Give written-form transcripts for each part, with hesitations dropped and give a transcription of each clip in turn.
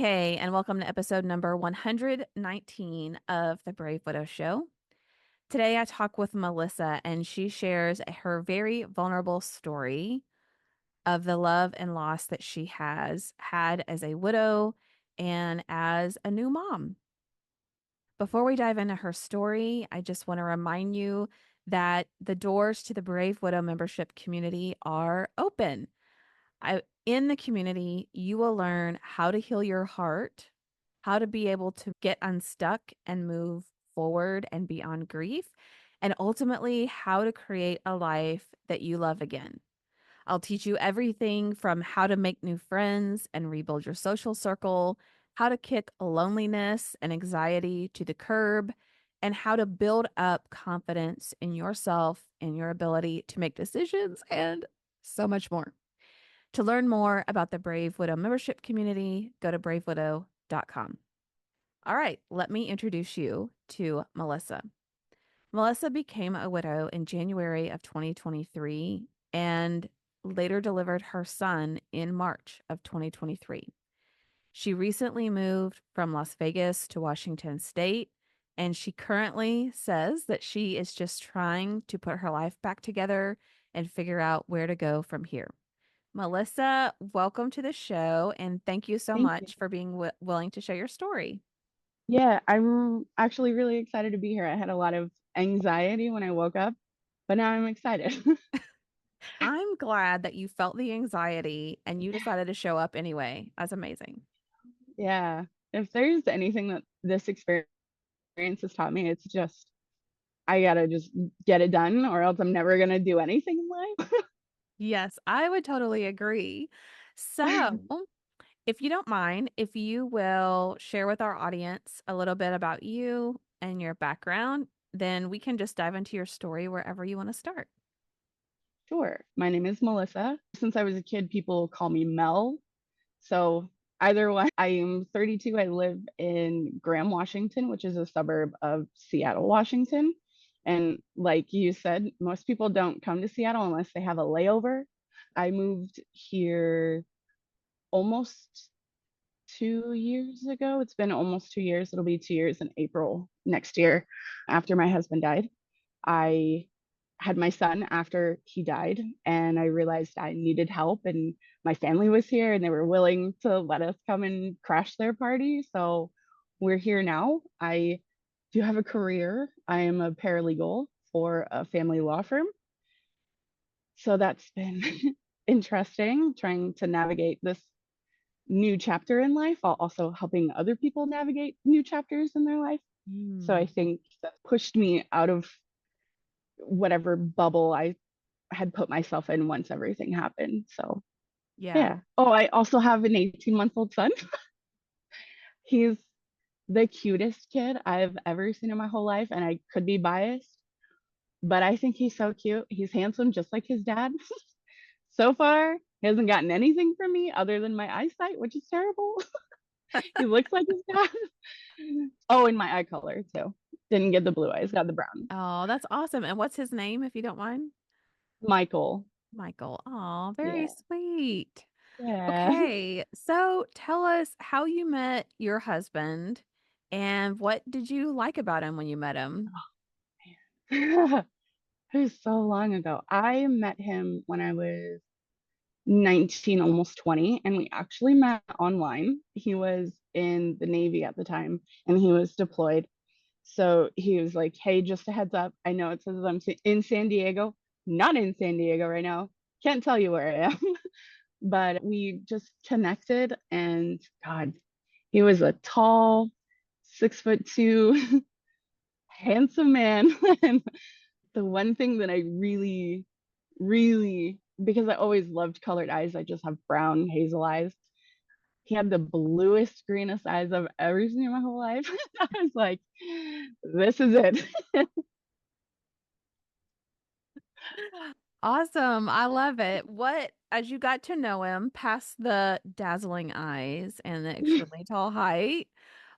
Hey, and welcome to episode number 119 of the Brave Widow Show. Today I talk with Melissa, and she shares her very vulnerable story of the love and loss that she has had as a widow and as a new mom. Before we dive into her story, I just want to remind you that the doors to the Brave Widow membership community are open. In the community, you will learn how to heal your heart, how to be able to get unstuck and move forward and beyond grief, and ultimately how to create a life that you love again. I'll teach you everything from how to make new friends and rebuild your social circle, how to kick loneliness and anxiety to the curb, and how to build up confidence in yourself and your ability to make decisions and so much more. To learn more about the Brave Widow membership community, go to bravewidow.com. All right, let me introduce you to Melissa. Melissa became a widow in January of 2023 and later delivered her son in March of 2023. She recently moved from Las Vegas to Washington State, and she currently says that she is just trying to put her life back together and figure out where to go from here. Melissa, welcome to the show, and thank you so Thank you. much for being willing to share your story. Yeah, I'm actually really excited to be here. I had a lot of anxiety when I woke up, but now I'm excited. I'm glad that you felt the anxiety and you decided to show up anyway. That's amazing. Yeah. If there's anything that this experience has taught me, it's just I gotta just get it done or else I'm never gonna do anything in life. Yes, I would totally agree. So, if you don't mind, if you will share with our audience a little bit about you and your background, then we can just dive into your story wherever you want to start. Sure. My name is Melissa. Since I was a kid, people call me Mel. So either one, I am 32. I live in Graham, Washington, which is a suburb of Seattle, Washington. And like you said, most people don't come to Seattle unless they have a layover. I moved here almost 2 years ago. It's been almost 2 years. It'll be 2 years in April next year after my husband died. I had my son after he died, and I realized I needed help, and my family was here and they were willing to let us come and crash their party. So we're here now. I do have a career. I am a paralegal for a family law firm. So that's been interesting trying to navigate this new chapter in life while also helping other people navigate new chapters in their life. So I Mm, think that pushed me out of whatever bubble I had put myself in once everything happened. So yeah. yeah. Oh, I also have an 18-month-old son. He's the cutest kid I've ever seen in my whole life, and I could be biased, but I think he's so cute. He's handsome, just like his dad. So far, he hasn't gotten anything from me other than my eyesight, which is terrible. He looks like his dad. Oh, and my eye color too. Didn't get the blue eyes, got the brown. Oh, that's awesome. And what's his name, if you don't mind? Michael. Michael. Oh, very Yeah. sweet. Yeah. Okay, so tell us how you met your husband and what did you like about him when you met him? It was so long ago. I met him when I was 19, almost 20, and we actually met online. He was in the Navy at the time and he was deployed. So he was like, "Hey, just a heads up. I know it says in San Diego, not in San Diego right now. Can't tell you where I am." But we just connected, and God, he was a tall, 6'2", handsome man. And the one thing that I really, really, because I always loved colored eyes, I just have brown hazel eyes. He had the bluest, greenest eyes I've ever seen in my whole life. I was like, this is it. Awesome. I love it. As you got to know him, past the dazzling eyes and the extremely tall height,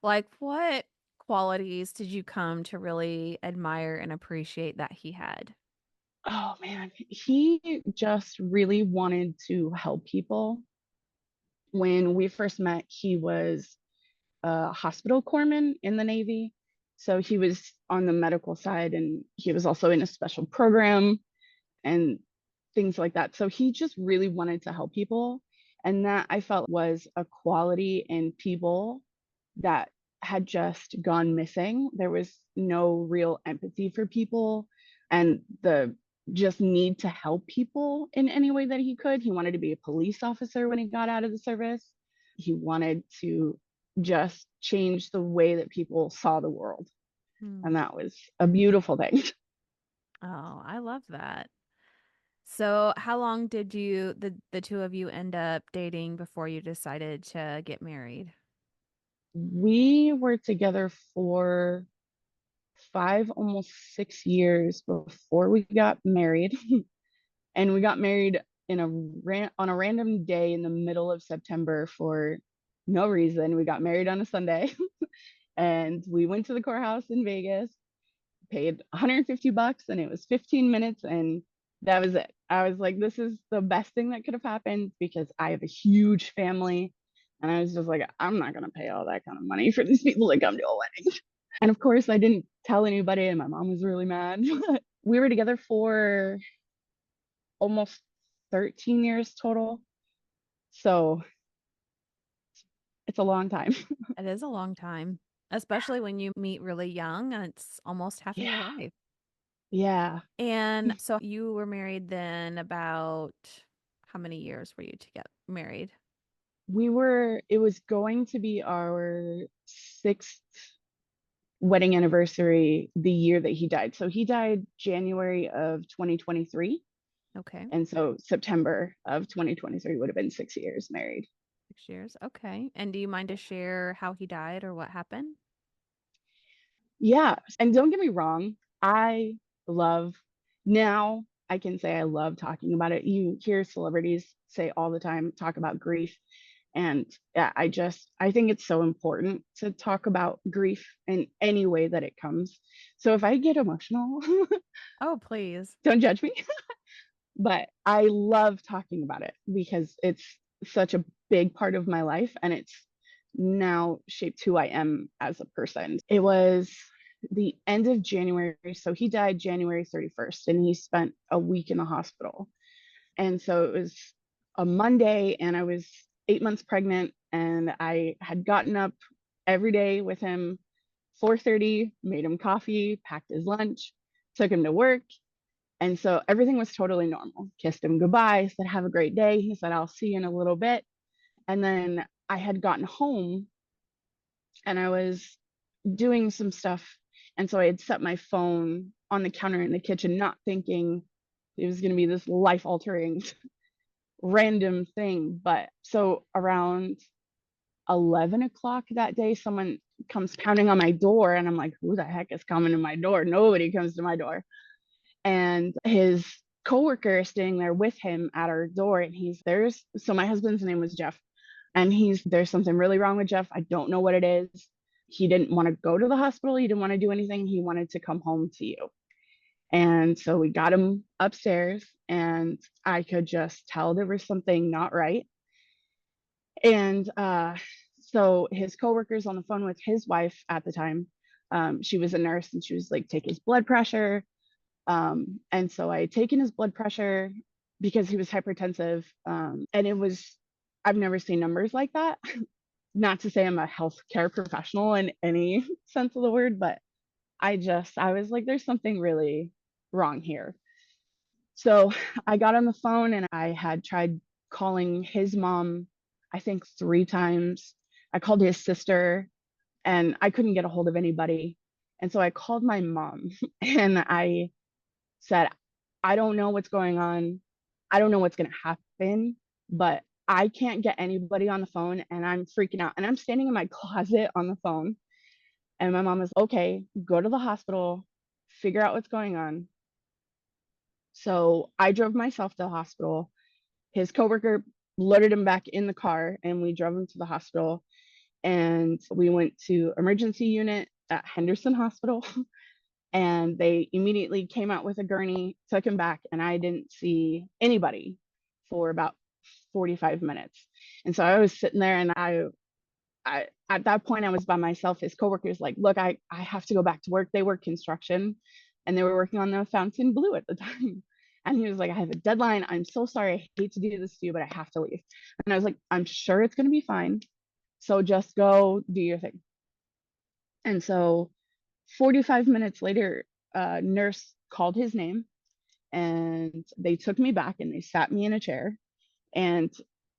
like what qualities did you come to really admire and appreciate that he had? Oh man, he just really wanted to help people. When we first met, he was a hospital corpsman in the Navy. So he was on the medical side and he was also in a special program and things like that. So he just really wanted to help people. And that I felt was a quality in people that had just gone missing. There was no real empathy for people and the just need to help people in any way that he could. He wanted to be a police officer when he got out of the service. He wanted to just change the way that people saw the world. Hmm. And that was a beautiful thing. Oh, I love that. So, how long did the two of you end up dating before you decided to get married? We were together for 5, almost 6 years before we got married. And we got married on a random day in the middle of September for no reason. We got married on a Sunday and we went to the courthouse in Vegas, paid 150 bucks, and it was 15 minutes, and that was it. I was like, this is the best thing that could have happened because I have a huge family. And I was just like, I'm not going to pay all that kind of money for these people to come to a wedding. And of course, I didn't tell anybody, and my mom was really mad. We were together for almost 13 years total. So it's a long time. It is a long time, especially when you meet really young and it's almost half of Yeah. your life. Yeah. And so you were married then about how many years were you to get married? It was going to be our 6th wedding anniversary the year that he died. So he died January of 2023. Okay, And so September of 2023 would have been 6 years married. 6 years. Okay. And do you mind to share how he died or what happened? Yeah. And don't get me wrong, I love now I can say I love talking about it. You hear celebrities say all the time, talk about grief. And yeah, I think it's so important to talk about grief in any way that it comes. So if I get emotional, Oh, please. don't judge me. But I love talking about it because it's such a big part of my life and it's now shaped who I am as a person. It was the end of January. So he died January 31st and he spent a week in the hospital. And so it was a Monday and I was 8 months pregnant and I had gotten up every day with him 4:30, made him coffee, packed his lunch, took him to work, and so everything was totally normal. Kissed him goodbye, said, have a great day. He said, I'll see you in a little bit. And then I had gotten home and I was doing some stuff. And so I had set my phone on the counter in the kitchen, not thinking it was going to be this life altering random thing. But so around 11 o'clock that day, someone comes pounding on my door. And I'm like, who the heck is coming to my door? Nobody comes to my door. And his coworker is standing there with him at our door and my husband's name was Jeff and there's something really wrong with Jeff. I don't know what it is. He didn't want to go to the hospital. He didn't want to do anything. He wanted to come home to you. And so we got him upstairs and I could just tell there was something not right. And so his coworker's on the phone with his wife at the time. She was a nurse and she was like, take his blood pressure. And so I had taken his blood pressure because he was hypertensive. And I've never seen numbers like that. Not to say I'm a healthcare professional in any sense of the word, but I was like, there's something really wrong here. So I got on the phone and I had tried calling his mom, I think 3 times. I called his sister and I couldn't get a hold of anybody. And so I called my mom and I said, I don't know what's going on. I don't know what's going to happen, but I can't get anybody on the phone and I'm freaking out. And I'm standing in my closet on the phone. And my mom is okay, go to the hospital, figure out what's going on. So I drove myself to the hospital. His coworker loaded him back in the car and we drove him to the hospital. And we went to emergency unit at Henderson Hospital. And they immediately came out with a gurney, took him back, and I didn't see anybody for about 45 minutes. And so I was sitting there and I at that point I was by myself. His coworkers like, look, I have to go back to work. They work construction and they were working on the fountain blue at the time. And he was like, I have a deadline. I'm so sorry. I hate to do this to you, but I have to leave. And I was like, I'm sure it's gonna be fine. So just go do your thing. And so 45 minutes later, a nurse called his name and they took me back and they sat me in a chair. And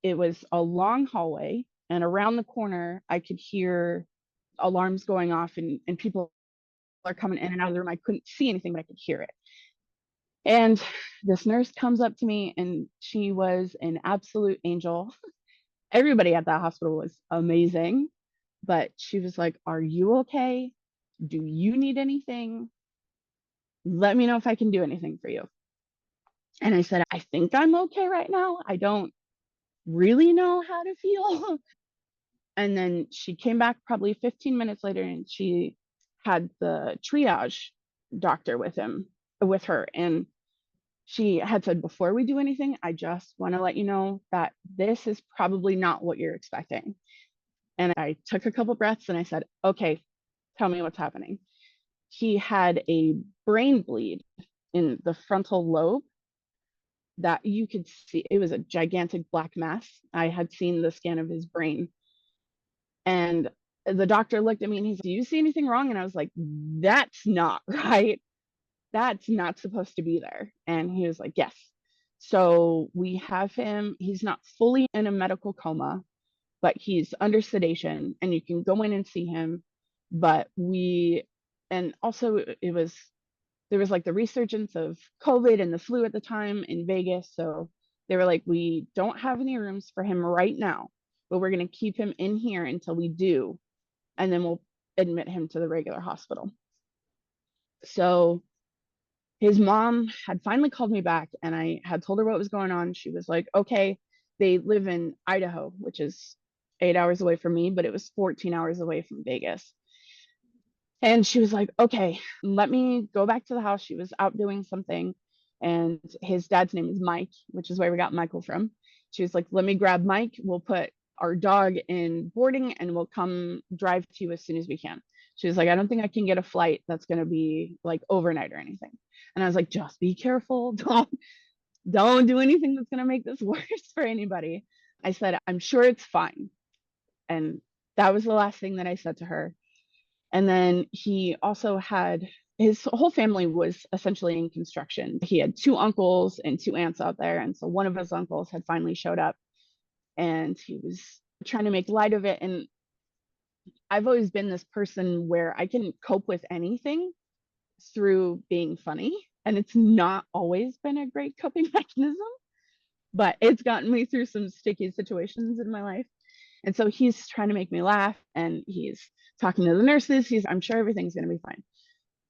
it was a long hallway. And around the corner, I could hear alarms going off and people are coming in and out of the room. I couldn't see anything, but I could hear it. And this nurse comes up to me and she was an absolute angel. Everybody at that hospital was amazing, but she was like, are you okay? Do you need anything? Let me know if I can do anything for you. And I said, I think I'm okay right now. I don't really know how to feel. And then she came back probably 15 minutes later and she had the triage doctor with her. And she had said, before we do anything, I just want to let you know that this is probably not what you're expecting. And I took a couple breaths and I said, okay, tell me what's happening. He had a brain bleed in the frontal lobe that you could see. It was a gigantic black mass. I had seen the scan of his brain. And the doctor looked at me and he's like, do you see anything wrong? And I was like, that's not right. That's not supposed to be there. And he was like, yes. So we have him, he's not fully in a medical coma, but he's under sedation and you can go in and see him. But and also it was, there was like the resurgence of COVID and the flu at the time in Vegas. So they were like, we don't have any rooms for him right now, but we're going to keep him in here until we do. And then we'll admit him to the regular hospital. So his mom had finally called me back and I had told her what was going on. She was like, okay, they live in Idaho, which is 8 hours away from me, but it was 14 hours away from Vegas. And she was like, okay, let me go back to the house. She was out doing something. And his dad's name is Mike, which is where we got Michael from. She was like, let me grab Mike. We'll put our dog in boarding and we'll come drive to you as soon as we can. She was like, I don't think I can get a flight that's going to be like overnight or anything. And I was like, just be careful. Don't do anything that's going to make this worse for anybody. I said, I'm sure it's fine. And that was the last thing that I said to her. And then he also had his whole family was essentially in construction. He had two uncles and two aunts out there. And so one of his uncles had finally showed up and he was trying to make light of it. And I've always been this person where I can cope with anything through being funny. And it's not always been a great coping mechanism, but it's gotten me through some sticky situations in my life. And so he's trying to make me laugh and he's talking to the nurses. I'm sure everything's going to be fine.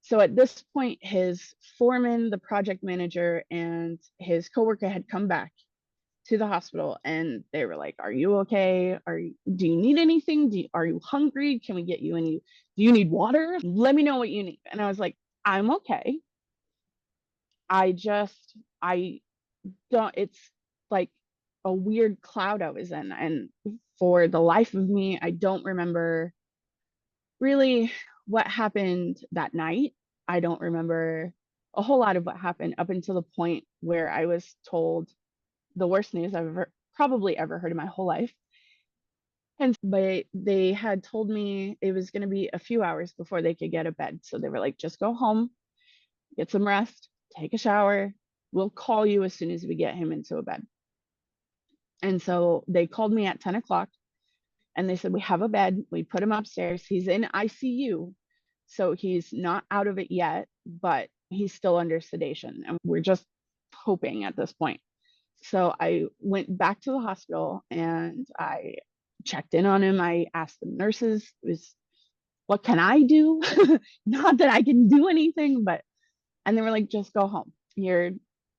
So at this point, his foreman, the project manager, and his coworker had come back to the hospital and they were like, are you okay? Do you need anything? Are you hungry? Can we get you any? Do you need water? Let me know what you need. And I was like, I'm okay. I don't, it's like a weird cloud I was in. And for the life of me, I don't remember really what happened that night. I don't remember a whole lot of what happened up until the point where I was told the worst news I've probably ever heard in my whole life. And but they had told me it was going to be a few hours before they could get a bed. So they were like, just go home, get some rest, take a shower. We'll call you as soon as we get him into a bed. And so they called me at 10 o'clock and they said, we have a bed. We put him upstairs. He's in ICU. So he's not out of it yet, but he's still under sedation. And we're just hoping at this point. So I went back to the hospital and I checked in on him. I asked the nurses, what can I do? Not that I can do anything, but, and they were like, just go home. You're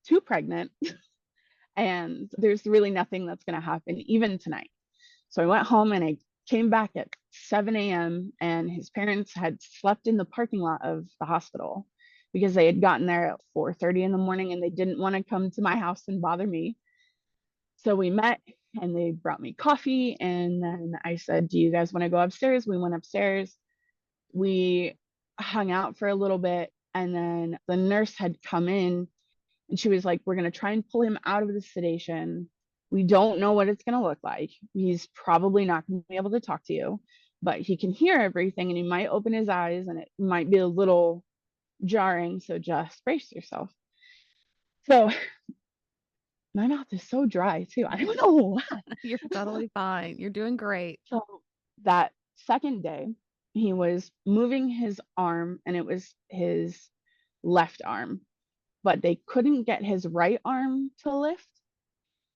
too pregnant and there's really nothing that's going to happen even tonight. So I went home and I came back at 7 a.m. and his parents had slept in the parking lot of the hospital because they had gotten there at 4:30 in the morning and they didn't want to come to my house and bother me. So we met and they brought me coffee. And then I said, "Do you guys want to go upstairs?" We went upstairs. We hung out for a little bit. And then the nurse had come in and she was like, "We're going to try and pull him out of the sedation. We don't know what it's going to look like. He's probably not going to be able to talk to you, but he can hear everything and he might open his eyes and it might be a little jarring. So just brace yourself." So my mouth is so dry too. I don't know why. You're totally fine. You're doing great. So that second day, he was moving his arm and it was his left arm, but they couldn't get his right arm to lift.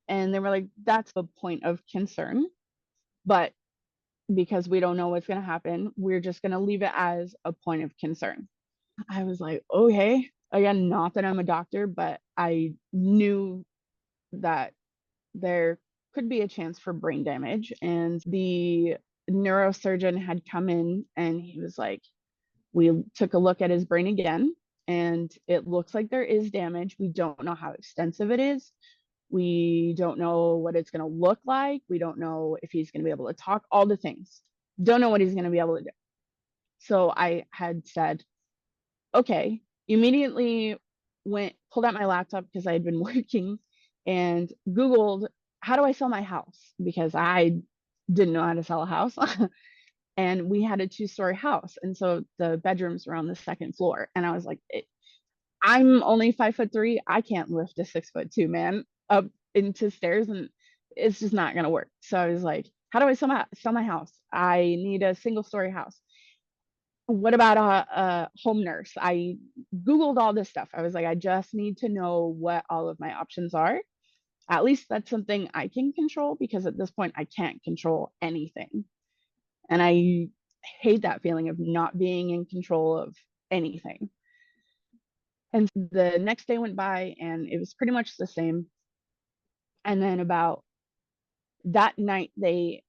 And they were like, "That's the point of concern. But because we don't know what's going to happen, we're just going to leave it as a point of concern." I was like, okay. Again, not that I'm a doctor, but I knew that there could be a chance for brain damage. And the neurosurgeon had come in and he was like, "We took a look at his brain again, and it looks like there is damage. We don't know how extensive it is. We don't know what it's going to look like. We don't know if he's going to be able to talk, all the things. Don't know what he's going to be able to do." So I had said, okay, immediately pulled out my laptop because I had been working and Googled, "How do I sell my house?" Because I didn't know how to sell a house. And we had a two-story house. And so the bedrooms were on the second floor. And I was like, I'm only 5'3". I can't lift a 6'2" man up into stairs and it's just not gonna work. So I was like, "How do I sell my house? I need a single story house. What about a home nurse?" I Googled all this stuff. I was like, I just need to know what all of my options are. At least that's something I can control because at this point I can't control anything. And I hate that feeling of not being in control of anything. And the next day went by and it was pretty much the same. And then about that night, they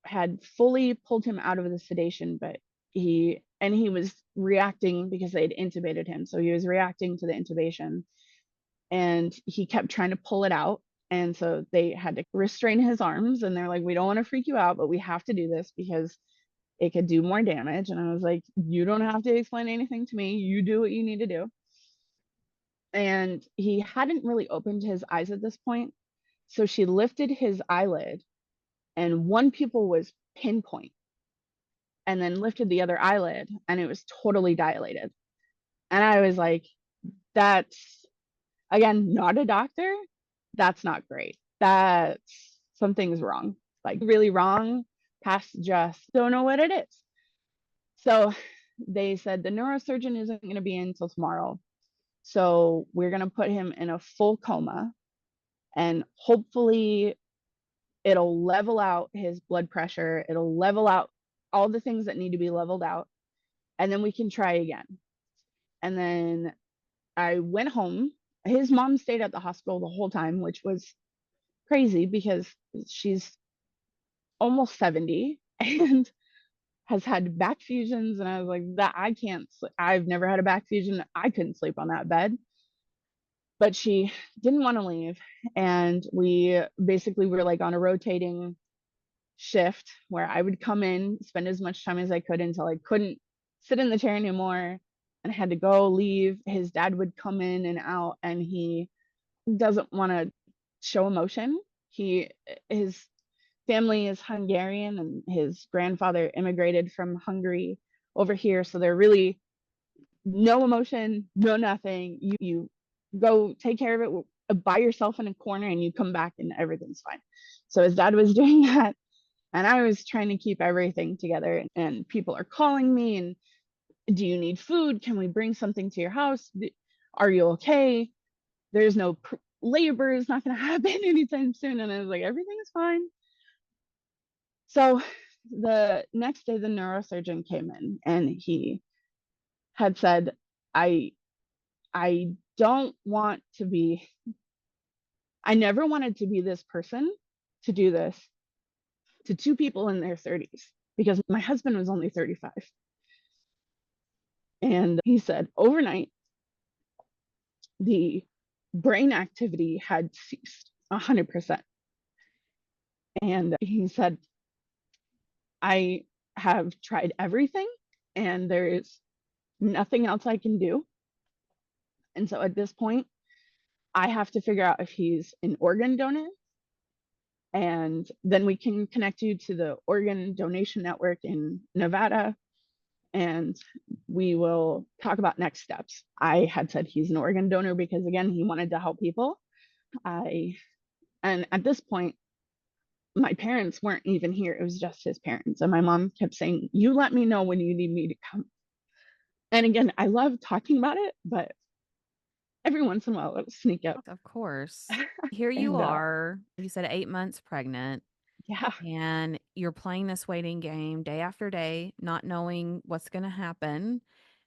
had fully pulled him out of the sedation, but he was reacting because they'd intubated him. So he was reacting to the intubation and he kept trying to pull it out. And so they had to restrain his arms and they're like, "We don't want to freak you out, but we have to do this because it could do more damage." And I was like, "You don't have to explain anything to me. You do what you need to do." And he hadn't really opened his eyes at this point. So she lifted his eyelid and one pupil was pinpoint and then lifted the other eyelid and it was totally dilated. And I was like, that's, again, not a doctor. That's not great. That's something's wrong, like really wrong, past just don't know what it is. So they said the neurosurgeon isn't going to be in until tomorrow. So we're going to put him in a full coma and hopefully it'll level out his blood pressure. It'll level out all the things that need to be leveled out. And then we can try again. And then I went home. His mom stayed at the hospital the whole time, which was crazy because she's almost 70 and has had back fusions. And I was like, that I can't, I've never had a back fusion. I couldn't sleep on that bed. But she didn't want to leave. And we basically were like on a rotating shift where I would come in, spend as much time as I could until I couldn't sit in the chair anymore and I had to go leave. His dad would come in and out and he doesn't want to show emotion. His family is Hungarian and his grandfather immigrated from Hungary over here. So they're really no emotion, no nothing. You go take care of it by yourself in a corner and you come back and everything's fine. So his dad was doing that and I was trying to keep everything together. And people are calling me and, "Do you need food? Can we bring something to your house? Are you okay? There's no labor is not going to happen anytime soon." And I was like, "Everything is fine." So the next day, the neurosurgeon came in and he had said, I I don't want to be, I never wanted to be this person to do this to two people in their 30s because my husband was only 35. And he said, overnight, the brain activity had ceased 100%. And he said, I have tried everything and there is nothing else I can do. And so at this point, I have to figure out if he's an organ donor, and then we can connect you to the organ donation network in Nevada, and we will talk about next steps. I had said he's an organ donor because, again, he wanted to help people. I and at this point, my parents weren't even here. It was just his parents. And my mom kept saying, "You let me know when you need me to come." And again, I love talking about it, but every once in a while it'll sneak out. Of course. Here you And are. You said 8 months pregnant, yeah, and you're playing this waiting game day after day, not knowing what's going to happen.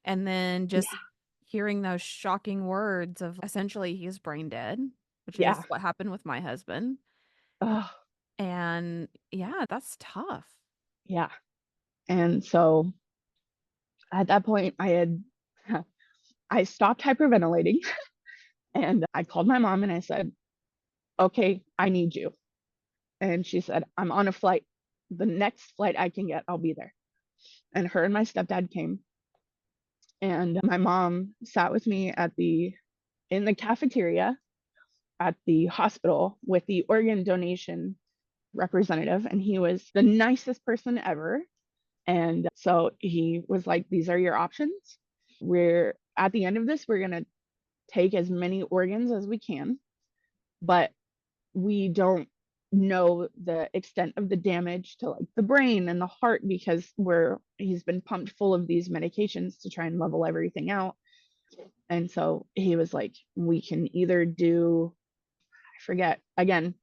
And then just yeah, hearing those shocking words of essentially he's brain dead, which is yeah, what happened with my husband. oh, And yeah, that's tough. yeah. And so at that point, I stopped hyperventilating and I called my mom and I said, "Okay, I need you." And she said, "I'm on a flight. The next flight I can get, I'll be there." And her and my stepdad came, and my mom sat with me at the in the cafeteria at the hospital with the organ donation representative, and he was the nicest person ever. And so he was like, "These are your options. We're at the end of this, we're going to take as many organs as we can, but we don't know the extent of the damage to like the brain and the heart because he's been pumped full of these medications to try and level everything out." And so he was like, "We can either do, I forget again,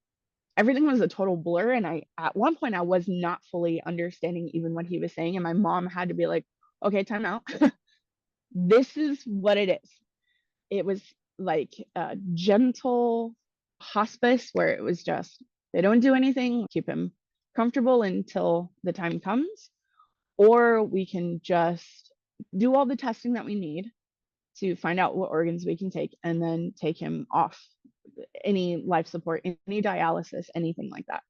everything was a total blur." And I, at one point, I was not fully understanding even what he was saying. And my mom had to be like, "Okay, time out." This is what it is. It was like a gentle hospice where it was just, they don't do anything, keep him comfortable until the time comes, or we can just do all the testing that we need to find out what organs we can take and then take him off any life support, any dialysis, anything like that.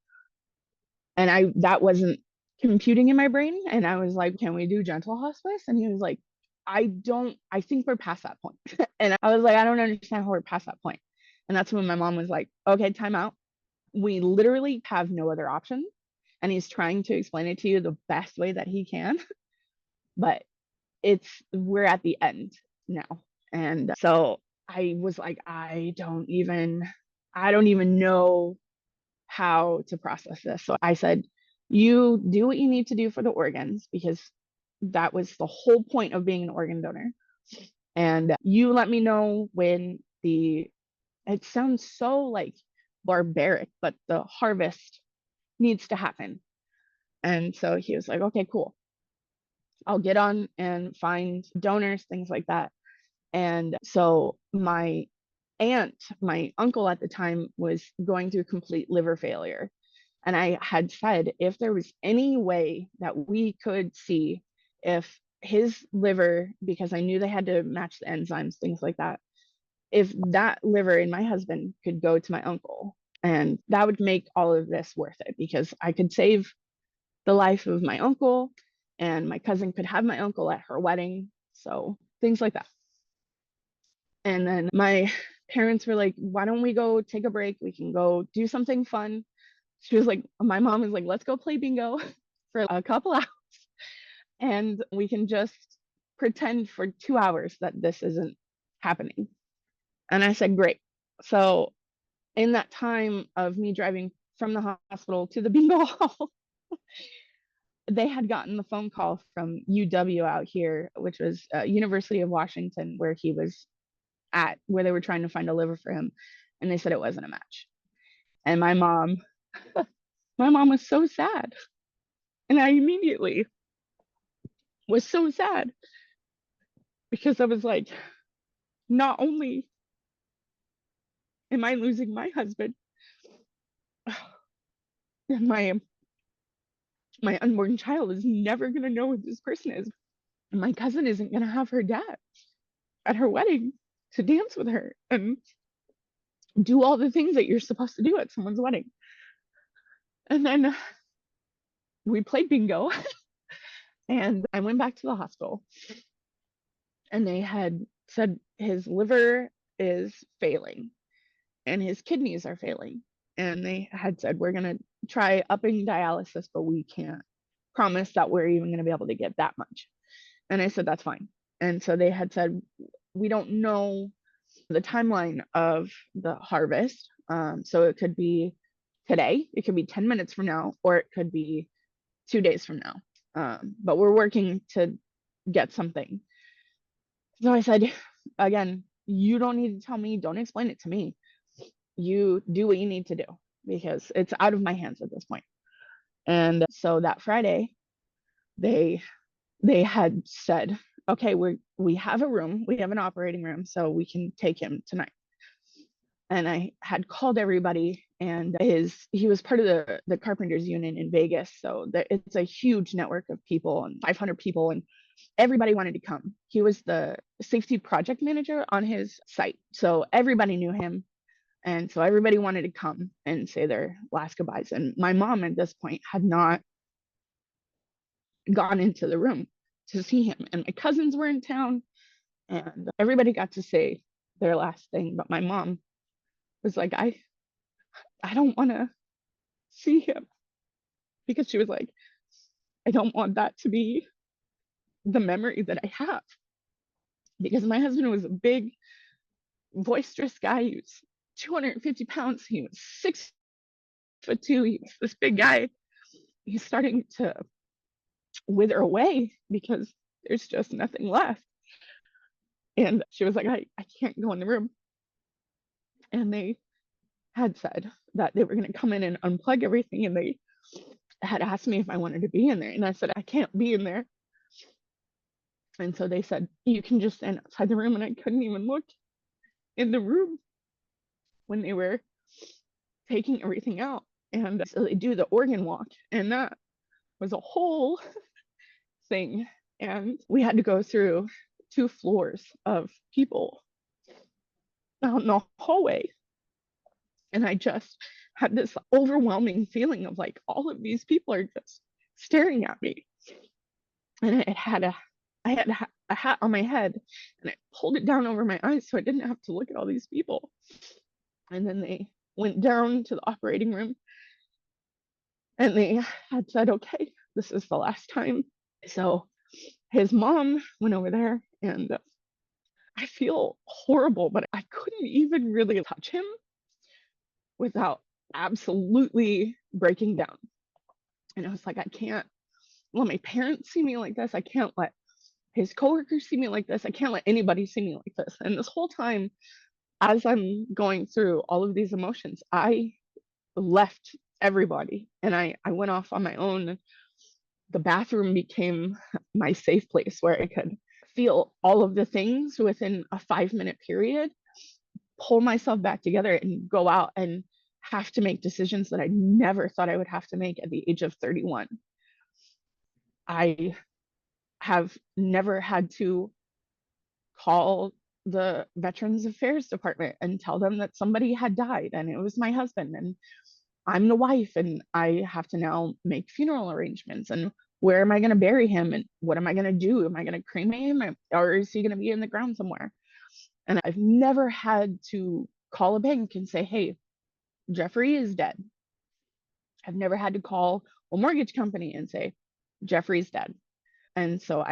And that wasn't computing in my brain. And I was like, "Can we do gentle hospice?" And he was like, I think we're past that point." And I was like, "I don't understand how we're past that point." And that's when my mom was like, "Okay, time out. We literally have no other option." And he's trying to explain it to you the best way that he can, but we're at the end now. And so I was like, I don't even know how to process this. So I said, "You do what you need to do for the organs because that was the whole point of being an organ donor. And you let me know when it sounds so like barbaric, but the harvest needs to happen." And so he was like, "Okay, cool. I'll get on and find donors, things like that." And so my uncle at the time was going through complete liver failure. And I had said, if there was any way that we could see if his liver, because I knew they had to match the enzymes, things like that, if that liver in my husband could go to my uncle, and that would make all of this worth it because I could save the life of my uncle and my cousin could have my uncle at her wedding. So things like that. And then my parents were like, "Why don't we go take a break? We can go do something fun." She was like, my mom was like, "Let's go play bingo for a couple hours and we can just pretend for 2 hours that this isn't happening." And I said, "Great." So in that time of me driving from the hospital to the bingo hall, they had gotten the phone call from UW out here, which was University of Washington, where he was at, where they were trying to find a liver for him. And they said it wasn't a match. And my mom was so sad. And I immediately was so sad because I was like, not only am I losing my husband, my my unborn child is never gonna know who this person is. And my cousin isn't gonna have her dad at her wedding to dance with her and do all the things that you're supposed to do at someone's wedding. And then we played bingo and I went back to the hospital and they had said his liver is failing and his kidneys are failing. And they had said, we're going to try upping dialysis, but we can't promise that we're even going to be able to get that much. And I said, that's fine. And so they had said, we don't know the timeline of the harvest. So it could be today, it could be 10 minutes from now, or it could be 2 days from now. But we're working to get something. So I said, again, you don't need to tell me, don't explain it to me. You do what you need to do because it's out of my hands at this point. And so that Friday, they they had said, okay, we have a room, we have an operating room, so we can take him tonight. And I had called everybody, and he was part of the carpenters union in Vegas, so it's a huge network of people and 500 people, and everybody wanted to come. He was the safety project manager on his site, so everybody knew him. And so everybody wanted to come and say their last goodbyes. And my mom at this point had not gone into the room to see him. And my cousins were in town and everybody got to say their last thing. But my mom was like, I don't want to see him because she was like, I don't want that to be the memory that I have. Because my husband was a big, boisterous guy. He was 250 pounds. He was 6'2". He was this big guy. He's starting to wither away because there's just nothing left. And she was like, I can't go in the room. And they had said that they were going to come in and unplug everything. And they had asked me if I wanted to be in there. And I said, I can't be in there. And so they said, you can just stand outside the room. And I couldn't even look in the room when they were taking everything out. And so they do the organ walk. And that was a whole thing. And we had to go through 2 floors of people out in the hallway. And I just had this overwhelming feeling of like all of these people are just staring at me. And I had a hat on my head and I pulled it down over my eyes so I didn't have to look at all these people. And then they went down to the operating room and they had said, okay, this is the last time. So his mom went over there and I feel horrible, but I couldn't even really touch him without absolutely breaking down. And I was like, I can't let my parents see me like this. I can't let his coworkers see me like this. I can't let anybody see me like this. And this whole time, as I'm going through all of these emotions, I left everybody and I went off on my own. The bathroom became my safe place where I could feel all of the things within a 5 minute period, pull myself back together and go out and have to make decisions that I never thought I would have to make at the age of 31. I have never had to call the Veterans Affairs Department and tell them that somebody had died and it was my husband and I'm the wife and I have to now make funeral arrangements and where am I going to bury him and what am I going to do? Am I going to cremate him or is he going to be in the ground somewhere? And I've never had to call a bank and say, hey, Jeffrey is dead. I've never had to call a mortgage company and say, Jeffrey's dead. And so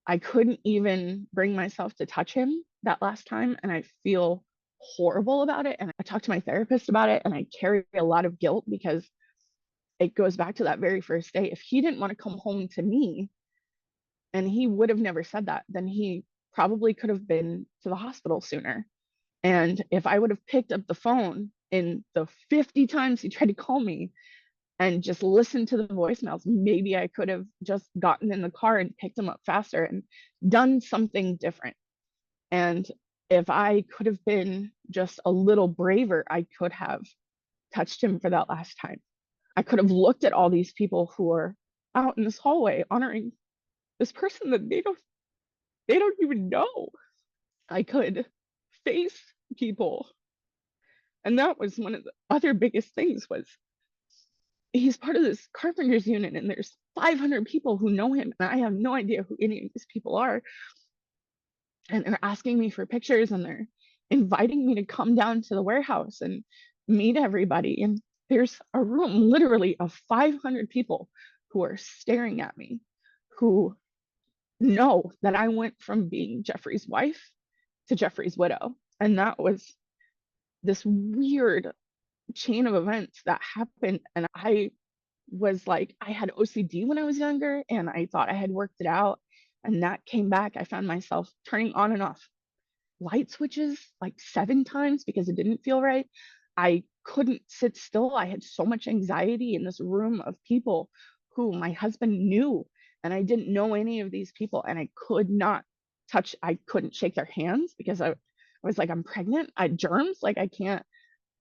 I couldn't even bring myself to touch him that last time. And I feel horrible about it. And I talked to my therapist about it. And I carry a lot of guilt because it goes back to that very first day. If he didn't want to come home to me and he would have never said that, then he probably could have been to the hospital sooner. And if I would have picked up the phone in the 50 times he tried to call me and just listened to the voicemails, maybe I could have just gotten in the car and picked him up faster and done something different. And if I could have been just a little braver, I could have touched him for that last time. I could have looked at all these people who are out in this hallway honoring this person that they don't even know. I could face people. And that was one of the other biggest things was he's part of this carpenters unit and there's 500 people who know him and I have no idea who any of these people are, and they're asking me for pictures and they're inviting me to come down to the warehouse and meet everybody. And there's a room literally of 500 people who are staring at me, who know that I went from being Jeffrey's wife to Jeffrey's widow. And that was this weird chain of events that happened. And I was like, I had OCD when I was younger and I thought I had worked it out. And that came back. I found myself turning on and off light switches like 7 times because it didn't feel right. I couldn't sit still. I had so much anxiety in this room of people who my husband knew, and I didn't know any of these people, and I could not touch, I couldn't shake their hands because I was like, I'm pregnant. I had germs, like I can't.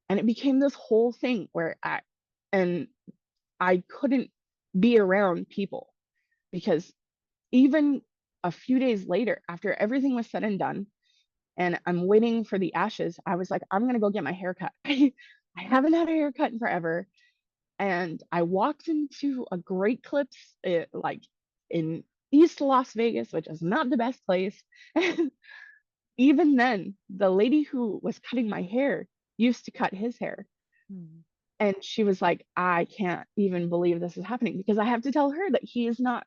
And it became this whole thing where and I couldn't be around people because even a few days later, after everything was said and done, and I'm waiting for the ashes, I was like, I'm gonna go get my hair cut. I haven't had a haircut in forever. And I walked into a Great Clips, like in East Las Vegas, which is not the best place. And even then, the lady who was cutting my hair used to cut his hair. Mm. And she was like, I can't even believe this is happening because I have to tell her that he is not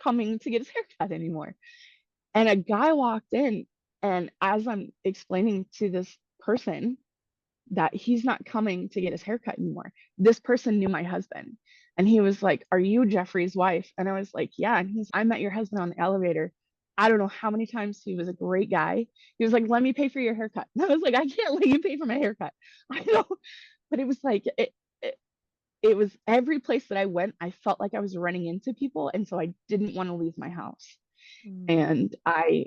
coming to get his hair cut anymore. And a guy walked in, and as I'm explaining to this person that he's not coming to get his haircut anymore, this person knew my husband. And he was like, are you Jeffrey's wife? And I was like, yeah. And I met your husband on the elevator. I don't know how many times. He was a great guy. He was like, let me pay for your haircut. And I was like, I can't let you pay for my haircut. I know. But it was like, it, it was every place that I went, I felt like I was running into people. And so I didn't want to leave my house. Mm. And I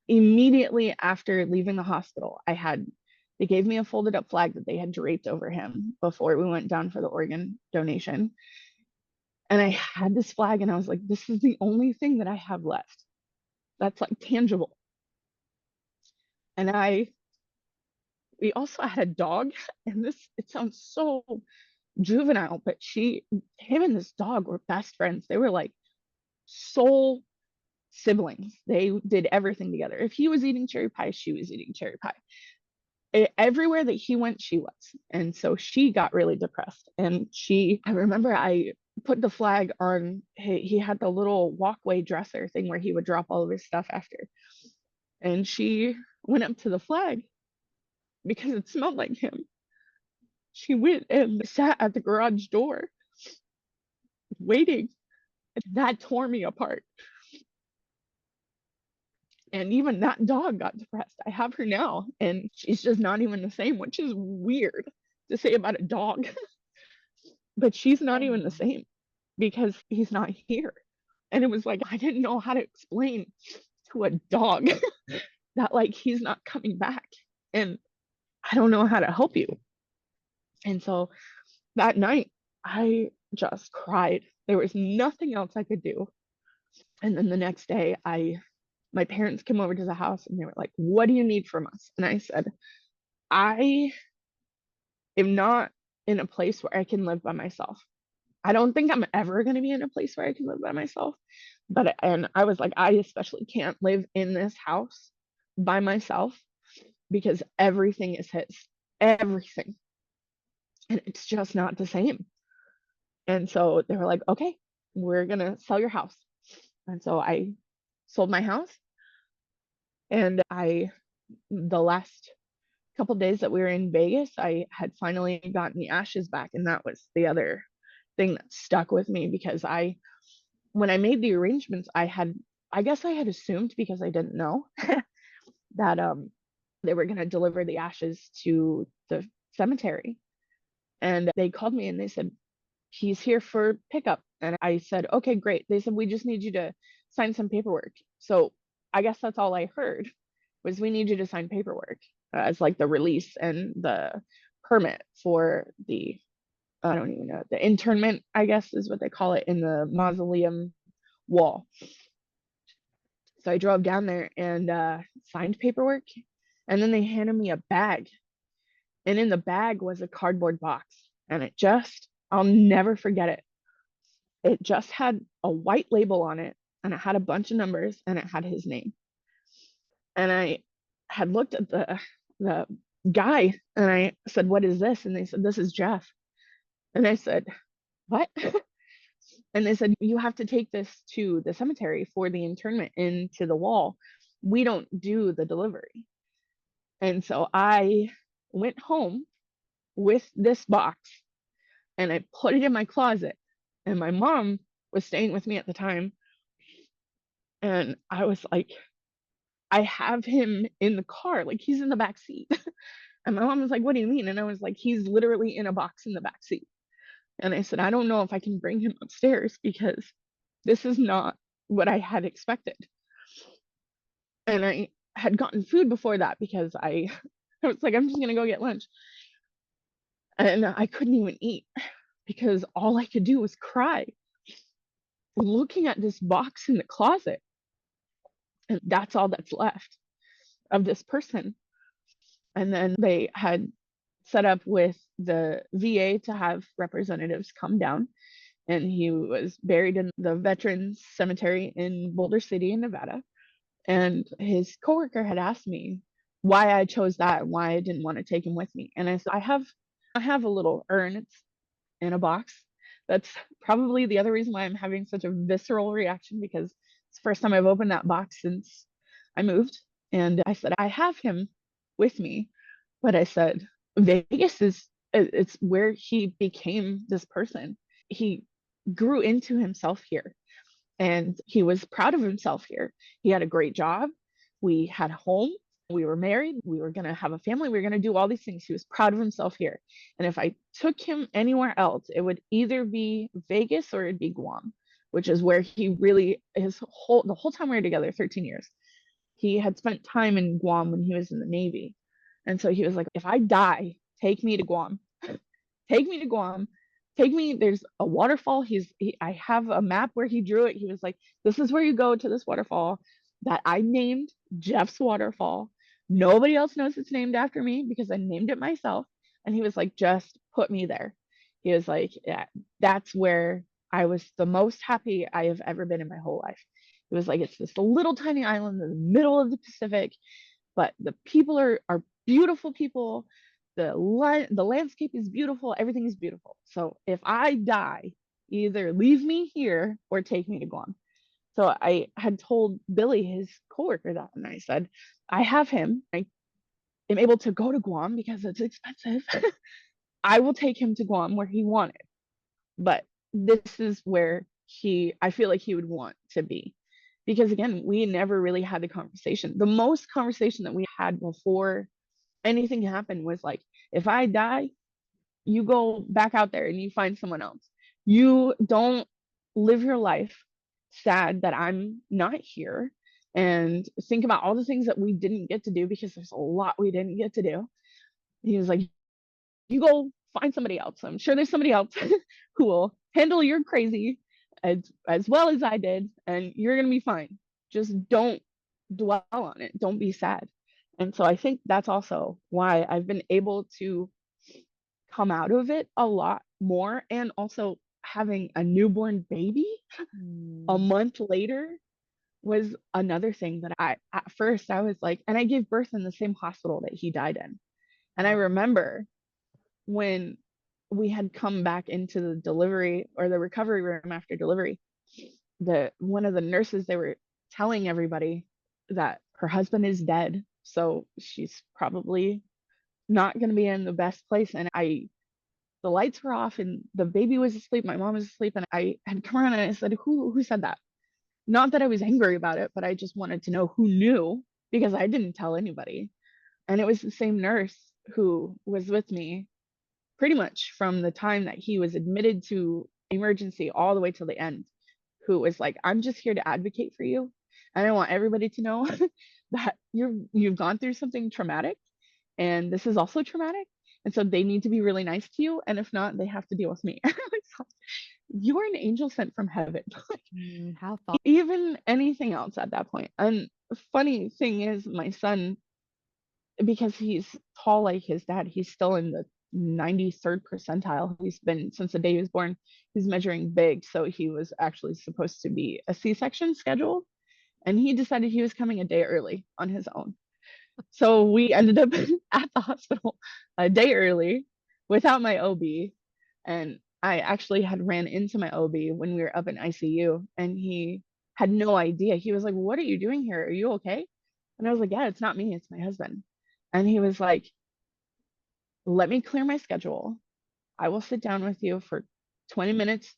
immediately after leaving the hospital, they gave me a folded up flag that they had draped over him before we went down for the organ donation. And I had this flag and I was like, this is the only thing that I have left that's like tangible. And we also had a dog, and this, it sounds so juvenile, but him and this dog were best friends. They were like soul siblings. They did everything together. If he was eating cherry pie, she was eating cherry pie. Everywhere that he went, she was. And so she got really depressed. And I remember I put the flag on, he had the little walkway dresser thing where he would drop all of his stuff after. And she went up to the flag because it smelled like him. She went and sat at the garage door waiting. That tore me apart. And even that dog got depressed. I have her now, and she's just not even the same, which is weird to say about a dog. But she's not even the Oh. same because he's not here. And it was like, I didn't know how to explain to a dog that, like, he's not coming back. And I don't know how to help you. And so that night, I just cried. There was nothing else I could do. And then the next day, my parents came over to the house and they were like, what do you need from us? And I said, I am not in a place where I can live by myself. I don't think I'm ever going to be in a place where I can live by myself. And I was like, I especially can't live in this house by myself because everything is his, everything. And it's just not the same. And so they were like, okay, we're going to sell your house. And so I sold my house. And the last couple days that we were in Vegas, I had finally gotten the ashes back. And that was the other thing that stuck with me because when I made the arrangements, I guess I had assumed because I didn't know that they were going to deliver the ashes to the cemetery. And they called me and they said, he's here for pickup. And I said, okay, great. They said, we just need you to sign some paperwork. So I guess that's all I heard was we need you to sign paperwork as like the release and the permit for the, I don't even know, the internment, I guess is what they call it in the mausoleum wall. So I drove down there and signed paperwork. And then they handed me a bag. And in the bag was a cardboard box. And it just I'll never forget it. It just had a white label on it and it had a bunch of numbers and it had his name. And I had looked at the guy and I said, "What is this?" And they said, "This is Jeff." And I said, "What?" And they said, "You have to take this to the cemetery for the internment into the wall. We don't do the delivery." And so I went home with this box and I put it in my closet. And my mom was staying with me at the time. And I was like, "I have him in the car, like he's in the back seat." And my mom was like, "What do you mean?" And I was like, "He's literally in a box in the back seat." And I said, "I don't know if I can bring him upstairs because this is not what I had expected." And I had gotten food before that because I was like, "I'm just gonna go get lunch." And I couldn't even eat because all I could do was cry looking at this box in the closet. And that's all that's left of this person. And then they had set up with the VA to have representatives come down. And he was buried in the Veterans Cemetery in Boulder City in Nevada. And his coworker had asked me why I chose that and why I didn't want to take him with me. And I said, I have a little urn. It's in a box. That's probably the other reason why I'm having such a visceral reaction because it's the first time I've opened that box since I moved. And I said, I have him with me. But I said, Vegas is it's where he became this person. He grew into himself here and he was proud of himself here. He had a great job. We had a home. We were married. We were going to have a family. We were going to do all these things. He was proud of himself here. And if I took him anywhere else, it would either be Vegas or it'd be Guam, which is where he really the whole time we were together, 13 years. He had spent time in Guam when he was in the Navy. And so he was like, if I die, take me to Guam. Take me to Guam. Take me. There's a waterfall. I have a map where he drew it. He was like, this is where you go to this waterfall that I named Jeff's Waterfall. Nobody else knows it's named after me because I named it myself. And he was like, just put me there. He was like, yeah, that's where I was the most happy I have ever been in my whole life. It was like, it's this little tiny island in the middle of the Pacific, but the people are beautiful people. The landscape is beautiful. Everything is beautiful. So if I die, either leave me here or take me to Guam. So I had told Billy, his coworker, that, and I said, I have him. I am able to go to Guam because it's expensive. I will take him to Guam where he wanted, but this is where I feel like he would want to be. Because again, we never really had the conversation. The most conversation that we had before anything happened was like, if I die, you go back out there and you find someone else. You don't live your life sad that I'm not here and think about all the things that we didn't get to do because there's a lot we didn't get to do. He was like, you go find somebody else. I'm sure there's somebody else who will handle your crazy as well as I did, and you're gonna be fine. Just don't dwell on it. Don't be sad. And so I think that's also why I've been able to come out of it a lot more. And also having a newborn baby a Mm. month later was another thing that at first I was like, and I gave birth in the same hospital that he died in. And I Oh. remember when we had come back into the delivery or the recovery room after delivery, one of the nurses, they were telling everybody that her husband is dead, so she's probably not going to be in the best place. And the lights were off and the baby was asleep, my mom was asleep, and I had come around and I said, who said that? Not that I was angry about it, but I just wanted to know who knew because I didn't tell anybody. And it was the same nurse who was with me pretty much from the time that he was admitted to emergency all the way till the end, who was like, I'm just here to advocate for you. And I want everybody to know that you've gone through something traumatic and this is also traumatic. And so they need to be really nice to you. And if not, they have to deal with me. You are an angel sent from heaven. How thoughtful. Even anything else at that point. And funny thing is, my son, because he's tall like his dad, he's still in the 93rd percentile. He's been since the day he was born. He's measuring big, so he was actually supposed to be a C-section scheduled, and he decided he was coming a day early on his own. So we ended up at the hospital a day early without my OB. And I actually had ran into my OB when we were up in ICU, and he had no idea. He was like, "What are you doing here? Are you okay?" And I was like, "Yeah, it's not me, it's my husband." And he was like, "Let me clear my schedule. I will sit down with you for 20 minutes,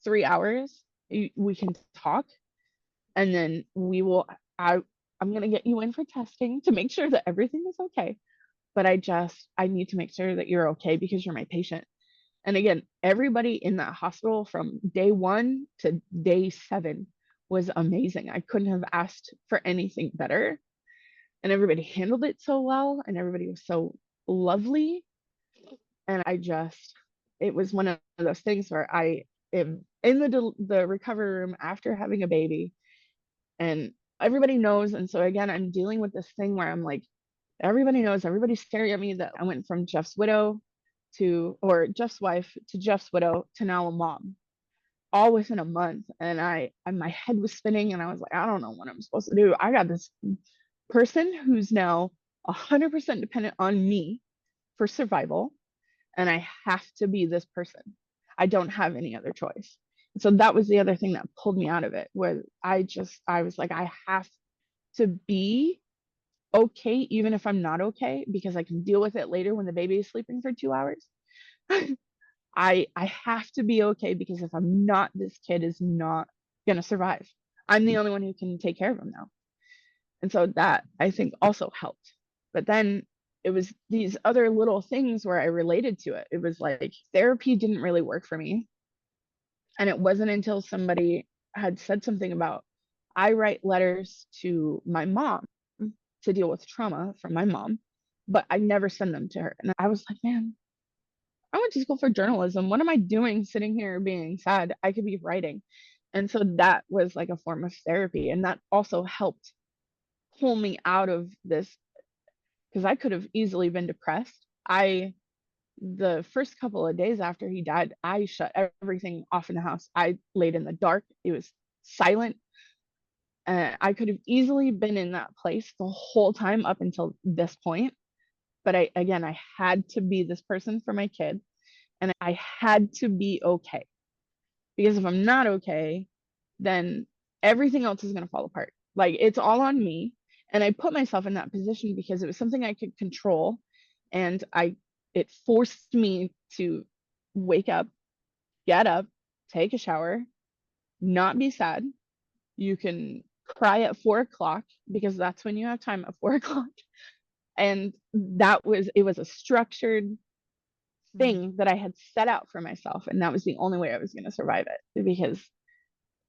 3 hours. We can talk, and then I, I'm going to get you in for testing to make sure that everything is okay. But I need to make sure that you're okay because you're my patient." And again, everybody in that hospital from day 1 to day 7 was amazing. I couldn't have asked for anything better. And everybody handled it so well, and everybody was so lovely. And it was one of those things where I am in the recovery room after having a baby, and everybody knows. And so again, I'm dealing with this thing where I'm like, everybody knows, everybody's staring at me that I went from Jeff's widow or Jeff's wife to Jeff's widow to now a mom, all within a month. And my head was spinning, and I was like, I don't know what I'm supposed to do. I got this person who's now 100% dependent on me for survival, and I have to be this person. I don't have any other choice. So that was the other thing that pulled me out of it, where I was like, I have to be okay, even if I'm not okay, because I can deal with it later when the baby is sleeping for 2 hours. I have to be okay, because if I'm not, this kid is not gonna survive. I'm the only one who can take care of him now. And so that I think also helped. But then it was these other little things where I related to it. It was like therapy didn't really work for me. And it wasn't until somebody had said something about, I write letters to my mom to deal with trauma from my mom, but I never send them to her. And I was like, man, I went to school for journalism. What am I doing sitting here being sad? I could be writing. And so that was like a form of therapy. And that also helped pull me out of this, because I could have easily been depressed. The first couple of days after he died, I shut everything off in the house. I laid in the dark. It was silent. I could have easily been in that place the whole time up until this point. But I had to be this person for my kid, and I had to be okay, because if I'm not okay, then everything else is going to fall apart. Like, it's all on me. And I put myself in that position because it was something I could control. And it forced me to wake up, get up, take a shower, not be sad. You can cry at 4 o'clock because that's when you have time at 4 o'clock. And it was a structured Mm. thing that I had set out for myself. And that was the only way I was going to survive it. Because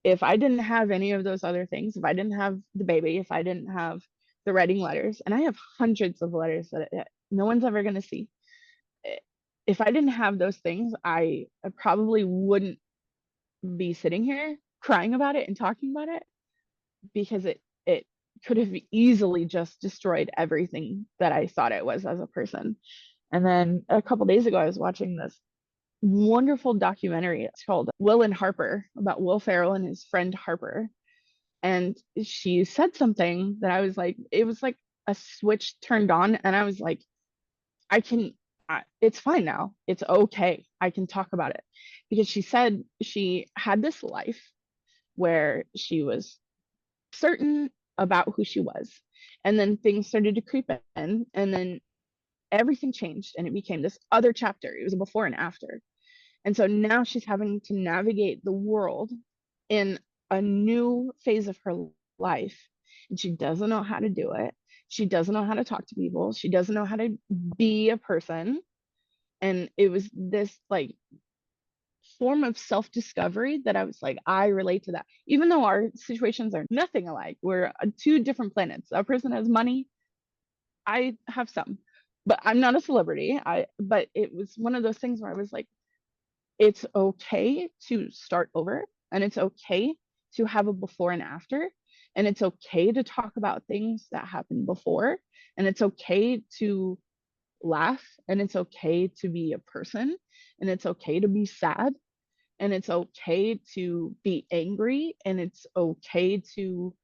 if I didn't have any of those other things, if I didn't have the baby, if I didn't have the writing letters, and I have hundreds of letters that no one's ever going to see. If I didn't have those things, I probably wouldn't be sitting here crying about it and talking about it, because it could have easily just destroyed everything that I thought it was as a person. And then a couple days ago, I was watching this wonderful documentary. It's called Will and Harper, about Will Ferrell and his friend Harper. And she said something that I was like, it was like a switch turned on, and I was like, I can, it's fine now. It's okay. I can talk about it. Because she said she had this life where she was certain about who she was. And then things started to creep in, and then everything changed, and it became this other chapter. It was a before and after. And so now she's having to navigate the world in a new phase of her life. And she doesn't know how to do it. She doesn't know how to talk to people. She doesn't know how to be a person. And it was this like form of self discovery that I was like, I relate to that. Even though our situations are nothing alike, we're two different planets. A person has money, I have some, but I'm not a celebrity. But it was one of those things where I was like, it's okay to start over, and it's okay to have a before and after, and it's okay to talk about things that happened before, and it's okay to laugh, and it's okay to be a person, and it's okay to be sad, and it's okay to be angry, and it's okay to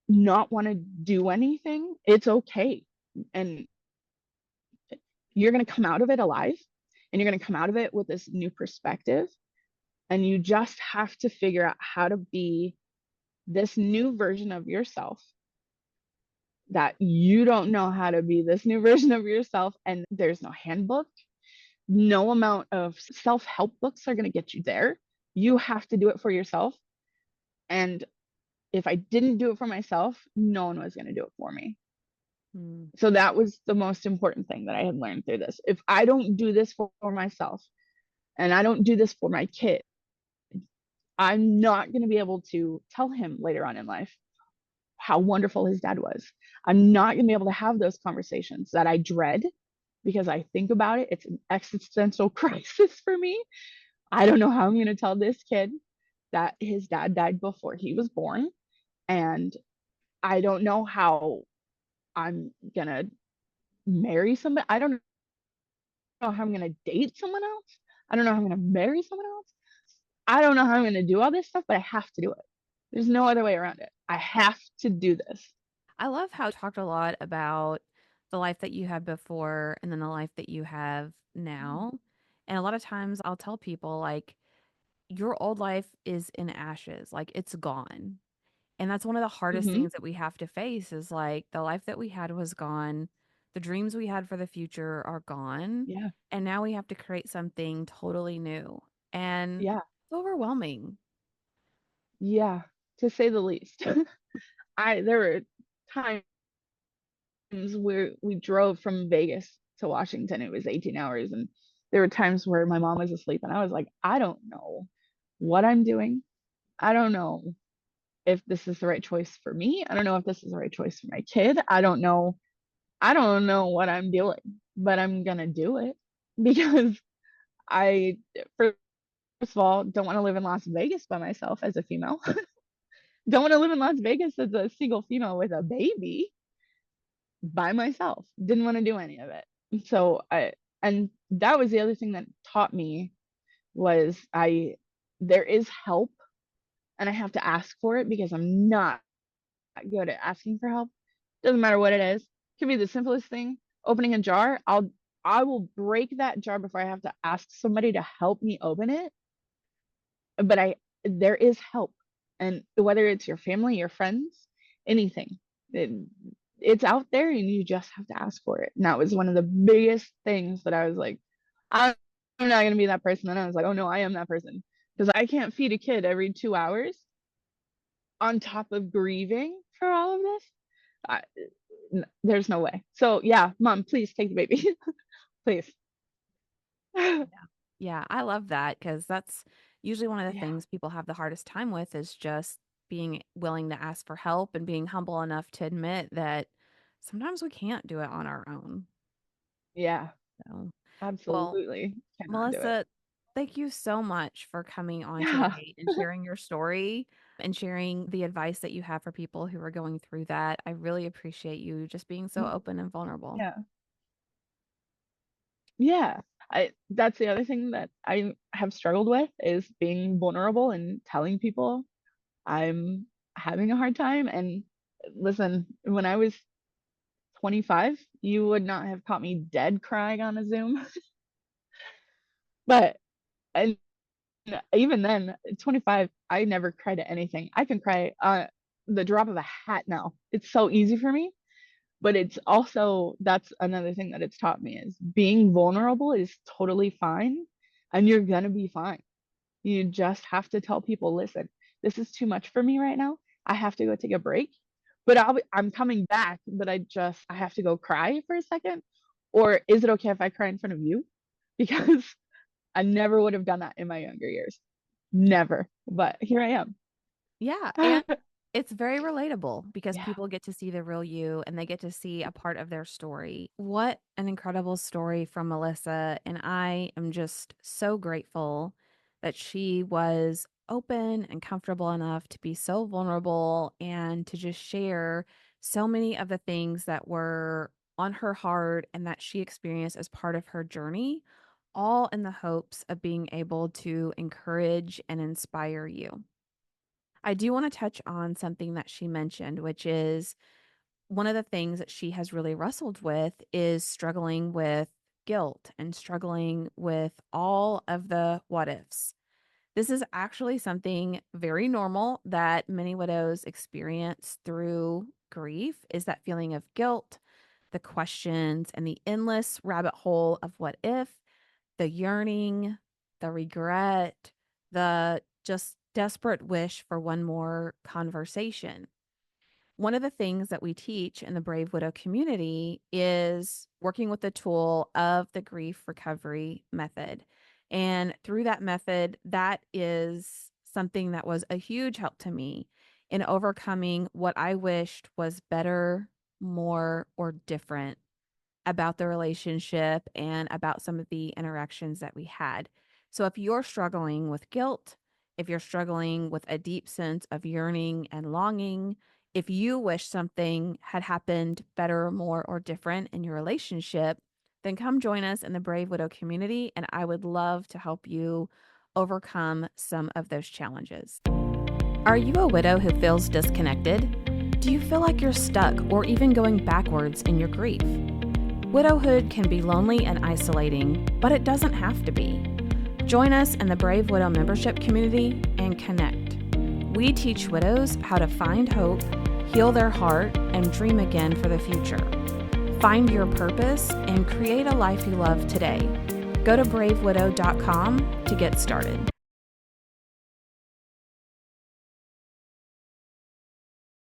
not want to do anything. It's okay. And you're going to come out of it alive, and you're going to come out of it with this new perspective. And you just have to figure out how to be this new version of yourself that you don't know how to be this new version of yourself. And there's no handbook, no amount of self help books are going to get you there. You have to do it for yourself. And if I didn't do it for myself, no one was going to do it for me. Mm. So that was the most important thing that I had learned through this. If I don't do this for myself and I don't do this for my kid, I'm not going to be able to tell him later on in life how wonderful his dad was. I'm not going to be able to have those conversations that I dread because I think about it. It's an existential crisis for me. I don't know how I'm going to tell this kid that his dad died before he was born. And I don't know how I'm going to marry somebody. I don't know how I'm going to date someone else. I don't know how I'm going to marry someone else. I don't know how I'm going to do all this stuff, but I have to do it. There's no other way around it. I have to do this. I love how you talked a lot about the life that you had before and then the life that you have now. And a lot of times I'll tell people, like, your old life is in ashes, like, it's gone. And that's one of the hardest Mm-hmm. things that we have to face is like the life that we had was gone. The dreams we had for the future are gone. Yeah. And now we have to create something totally new. And Yeah. it's overwhelming. Yeah. To say the least. There were times where we drove from Vegas to Washington. It was 18 hours. And there were times where my mom was asleep and I was like, I don't know what I'm doing. I don't know if this is the right choice for me. I don't know if this is the right choice for my kid. I don't know. I don't know what I'm doing, but I'm gonna do it because I, first of all, don't want to live in Las Vegas by myself as a female. Don't want to live in Las Vegas as a single female with a baby by myself. Didn't want to do any of it. So and that was the other thing that taught me was there is help and I have to ask for it because I'm not good at asking for help. Doesn't matter what it is. It could be the simplest thing. Opening a jar. I will break that jar before I have to ask somebody to help me open it. But there is help. And whether it's your family, your friends, anything. It, it's out there and you just have to ask for it. And that was one of the biggest things that I was like, I'm not gonna be that person. And I was like, oh no, I am that person. Because I can't feed a kid every 2 hours on top of grieving for all of this. I, there's no way. So yeah, mom, please take the baby. Please. Yeah, I love that because that's usually one of the Yeah. things people have the hardest time with is just being willing to ask for help and being humble enough to admit that sometimes we can't do it on our own. Yeah. So, well, Absolutely. Cannot do it. Melissa, thank you so much for coming on Yeah. today and sharing your story and sharing the advice that you have for people who are going through that. I really appreciate you just being so open and vulnerable. Yeah. Yeah. That's the other thing that I have struggled with is being vulnerable and telling people I'm having a hard time. And listen, when I was 25, you would not have caught me dead crying on a Zoom. But and even then, 25, I never cried at anything. I can cry the drop of a hat now. It's so easy for me. But it's also that's another thing that it's taught me is being vulnerable is totally fine and you're gonna be fine. You just have to tell people, listen, this is too much for me right now. I have to go take a break, but I'm coming back, but I have to go cry for a second. Or is it okay if I cry in front of you? Because I never would have done that in my younger years. Never. But here I am. Yeah, and it's very relatable because Yeah. people get to see the real you and they get to see a part of their story. What an incredible story from Melissa. And I am just so grateful that she was open and comfortable enough to be so vulnerable and to just share so many of the things that were on her heart and that she experienced as part of her journey, all in the hopes of being able to encourage and inspire you. I do want to touch on something that she mentioned, which is one of the things that she has really wrestled with is struggling with guilt and struggling with all of the what ifs. This is actually something very normal that many widows experience through grief is that feeling of guilt, the questions and the endless rabbit hole of what if, the yearning, the regret, the just desperate wish for one more conversation. One of the things that we teach in the Brave Widow community is working with the tool of the grief recovery method. And through that method, that is something that was a huge help to me in overcoming what I wished was better, more, or different about the relationship and about some of the interactions that we had. So if you're struggling with guilt, if you're struggling with a deep sense of yearning and longing, if you wish something had happened better, more, or different in your relationship, then come join us in the Brave Widow community, and I would love to help you overcome some of those challenges. Are you a widow who feels disconnected? Do you feel like you're stuck or even going backwards in your grief? Widowhood can be lonely and isolating, but it doesn't have to be. Join us in the Brave Widow membership community and connect. We teach widows how to find hope, heal their heart, and dream again for the future. Find your purpose and create a life you love today. Go to bravewidow.com to get started.